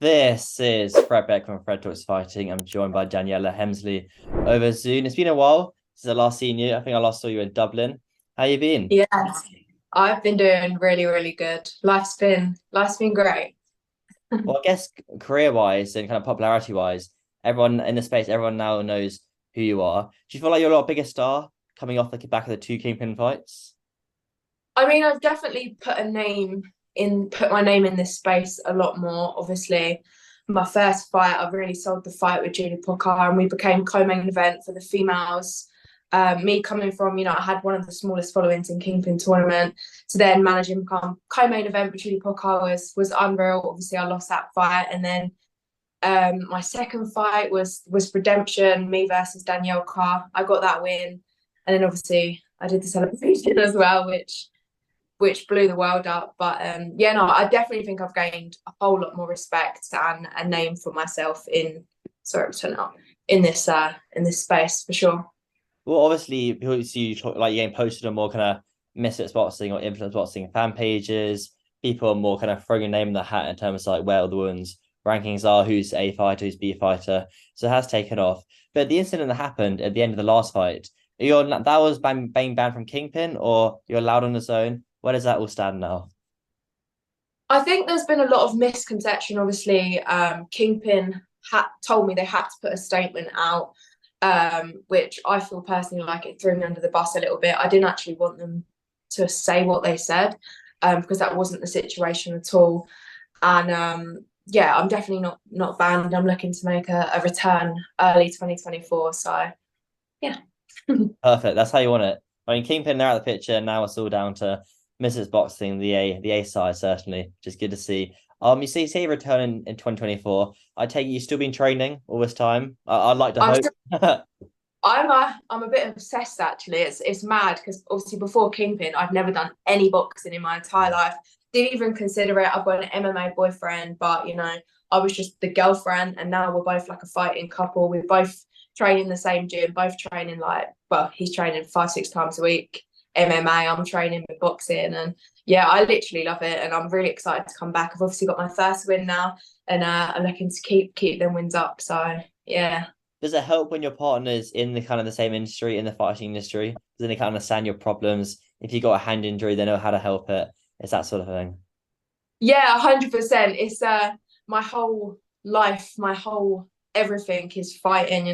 This is Fred Beck from Fred Talks Fighting. I'm joined by Daniella Hemsley over Zoom. It's been a while since I last seen you. I think I last saw you in Dublin. How you been? Yes, I've been doing really, really good. Life's been great. Well, I guess career-wise and kind of popularity-wise, everyone in the space, everyone now knows who you are. Do you feel like you're a lot bigger star coming off the back of the two Kingpin fights? I mean, I've definitely put my name in this space a lot more. Obviously, my first fight, I really sold the fight with Julie Pocar, and we became co-main event for the females. Me coming from, I had one of the smallest followings in Kingpin tournament to then manage and become co-main event with Julie Pocar was unreal. Obviously, I lost that fight, and then my second fight was Redemption, me versus Danielle. I got that win, and then obviously I did the celebration as well, which blew the world up. But yeah, no, I definitely think I've gained a whole lot more respect and a name for myself in this space for sure. Well, obviously, people see you like you're getting posted on more kind of misfits boxing or influence boxing fan pages. People are more kind of throwing a name in the hat in terms of like where the women's rankings are, who's A fighter, who's B fighter. So it has taken off. But the incident that happened at the end of the last fight, that was being banned from Kingpin, or you're allowed on the zone. Where does that all stand now? I think there's been a lot of misconception. Obviously, Kingpin told me they had to put a statement out, which I feel personally like it threw me under the bus a little bit. I didn't actually want them to say what they said, because that wasn't the situation at all. And yeah, I'm definitely not banned. I'm looking to make a return early 2024. So yeah. Perfect. That's how you want it. I mean, Kingpin, they're out of the picture. Now it's all down to Mrs. Boxing, the A side, certainly. Just good to see. You say you return in 2024. I take it you've still been training all this time. I'd like to I'm hope. still, I'm a bit obsessed actually. It's mad because obviously before Kingpin, I've never done any boxing in my entire life. Didn't even consider it. I've got an MMA boyfriend, but I was just the girlfriend, and now we're both like a fighting couple. We both train in the same gym, both training like, well, he's training 5, 6 times a week. MMA, I'm training with boxing, and yeah, I literally love it, and I'm really excited to come back. I've obviously got my first win now, and I'm looking to keep them wins up. So yeah. Does it help when your partner's in the kind of the same industry, in the fighting industry? Does they kind of understand your problems? If you got a hand injury, they know how to help it. It's that sort of thing. Yeah, 100%. It's my whole life, my whole everything is fighting,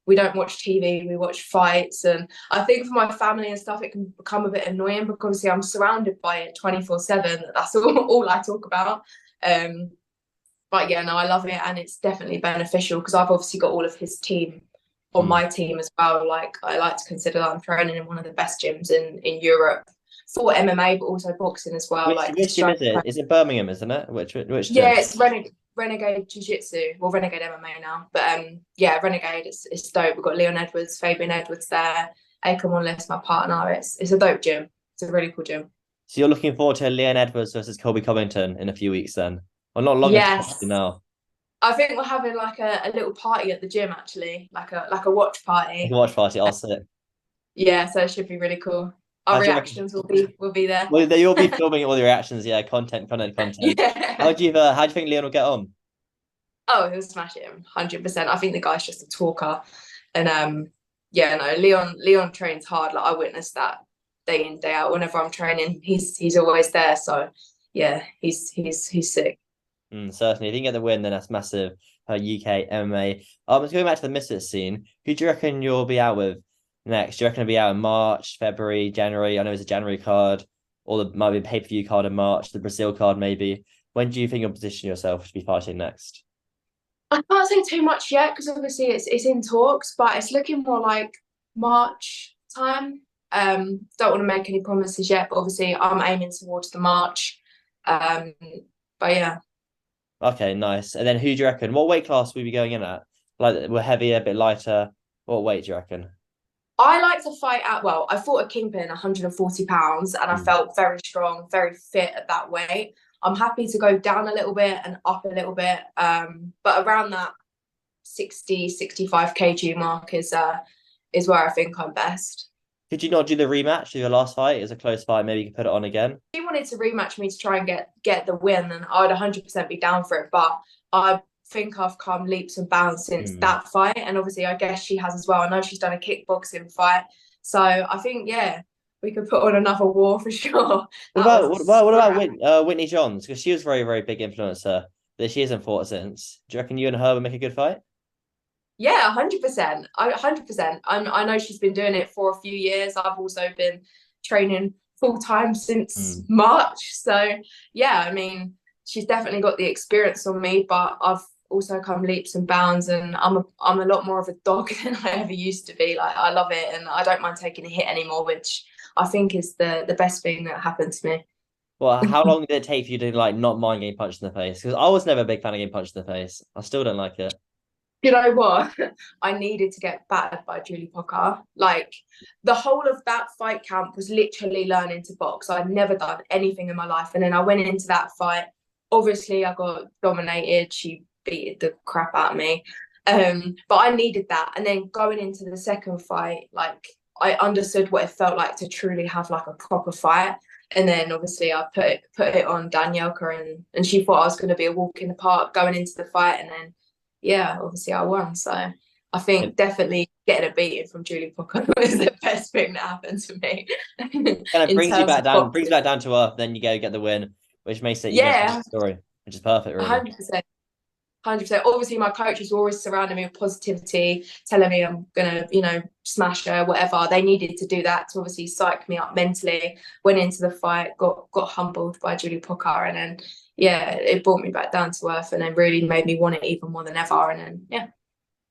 We don't watch TV, we watch fights. And I think for my family and stuff, it can become a bit annoying because obviously I'm surrounded by it 24/7. That's all I talk about. Um, but yeah, no, I love it, and it's definitely beneficial because I've obviously got all of his team on Mm. my team as well. Like I like to consider that I'm training in one of the best gyms in Europe for MMA, but also boxing as well. Like to Which gym strive. is it? Is it Birmingham, isn't it? Which gym? Yeah, it's Renegade Jiu Jitsu, or Renegade MMA now. But yeah, Renegade it's dope. We've got Leon Edwards, Fabian Edwards there, Akon Wanless, my partner. It's a dope gym. It's a really cool gym. So you're looking forward to Leon Edwards versus Colby Covington in a few weeks then? Well, not long at all Yes, now. I think we're having like a little party at the gym actually, like a watch I can party. watch party. I'll sit. Yeah, so it should be really cool. Our How do you reckon? reactions will be there. Well, you'll be filming all the reactions. Yeah, content. Yeah. How do you think Leon will get on? Oh, he'll smash it 100%. I think the guy's just a talker. And yeah, no, Leon trains hard. Like I witnessed that day in, day out. Whenever I'm training, he's always there. So yeah, he's sick. Certainly. If you can get the win, then that's massive for UK MMA. Just going back to the Misfits scene, who do you reckon you'll be out with next? Do you reckon it'll be out in March, February, January? I know it's a January card, or there might be a pay-per-view card in March, the Brazil card maybe. When do you think you'll position yourself to be fighting next? I can't say too much yet because obviously it's in talks, but it's looking more like March time. Don't want to make any promises yet, but obviously I'm aiming towards the March. Um, but yeah. Okay, nice. And then who do you reckon? What weight class will we be going in at? Like we're heavier, a bit lighter. What weight do you reckon? I like to fight at, well, I fought a Kingpin 140 pounds and I Mm. felt very strong, very fit at that weight. I'm happy to go down a little bit and up a little bit. But around that 60, 65 kg mark is where I think I'm best. Could you not do the rematch of your last fight? It was a close fight. Maybe you could put it on again. He wanted to rematch me to try and get the win, and I would 100% be down for it. But I think I've come leaps and bounds since Hmm. that fight, and obviously I guess she has as well. I know she's done a kickboxing fight, so I think we could put on another war for sure. That was a What about scrap. Whitney Johns? Because she was very, very big influencer that she hasn't fought since. Do you reckon you and her would make a good fight? Yeah, 100%. 100%. I know she's been doing it for a few years. I've also been training full time since Hmm. March. So yeah, I mean, she's definitely got the experience on me, but I've also come leaps and bounds, and I'm a lot more of a dog than I ever used to be. Like I love it, and I don't mind taking a hit anymore, which I think is the best thing that happened to me. Well, how long did it take for you to like not mind getting punched in the face? Because I was never a big fan of getting punched in the face. I still don't like it. You know what? I needed to get battered by Julie Pocker. Like the whole of that fight camp was literally learning to box. I'd never done anything in my life. And then I went into that fight. Obviously, I got dominated. She beat the crap out of me. But I needed that. And then going into the second fight, like I understood what it felt like to truly have like a proper fight. And then obviously I put it on Daniella, and she thought I was going to be a walk in the park going into the fight. And then yeah, obviously I won. So I think It definitely getting a beating from Julie Pocker was the best thing that happened to me kind of in terms of brings you boxing. back down to earth. Then you go get the win, which makes it even a Yeah, better story, which is perfect, really. 100%. 100%. Obviously, my coaches were always surrounding me with positivity, telling me I'm gonna, smash her, whatever. They needed to do that to obviously psych me up mentally. Went into the fight, got humbled by Julie Pocker, and then yeah, it brought me back down to earth, and then really made me want it even more than ever. And then yeah.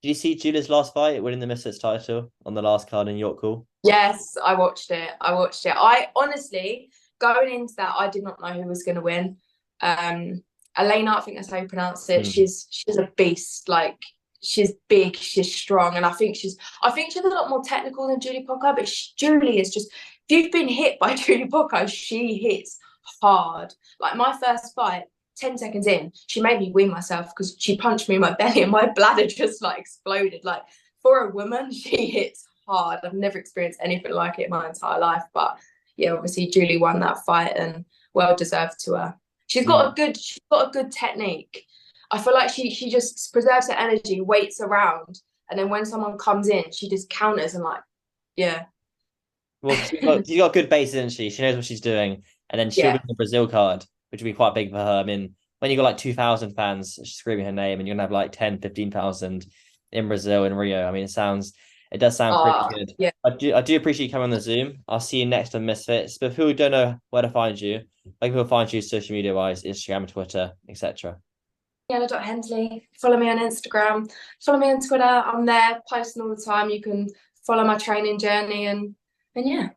Did you see Julia's last fight, winning the Misfits title on the last card in York Hall? Yes, I watched it. I honestly, going into that, I did not know who was going to win. Um, Elena, I think that's how you pronounce it. Hmm. She's a beast. Like she's big, she's strong, and I think she's a lot more technical than Julie Pocker. But Julie is just. If you've been hit by Julie Pocker, she hits hard. Like my first fight. 10 seconds in, she made me wee myself because she punched me in my belly and my bladder just like exploded. Like for a woman, she hits hard. I've never experienced anything like it in my entire life. But yeah, obviously Julie won that fight and well deserved to her. Mm. She's got a good technique. I feel like she just preserves her energy, waits around, and then when someone comes in, she just counters and like, yeah. Well, she's got good base, isn't she? She knows what she's doing, and then she'll be Yeah. in the Brazil card, which will be quite big for her. I mean, when you got like 2,000 fans screaming her name, and you're gonna have like 10, 15,000 in Brazil and Rio. I mean, it does sound pretty good. Yeah. I do appreciate you coming on the Zoom. I'll see you next on Misfits. But for people who don't know where to find you, like people find you social media wise, Instagram, Twitter, etc. Daniella.Hemsley. Follow me on Instagram. Follow me on Twitter. I'm there posting all the time. You can follow my training journey and yeah.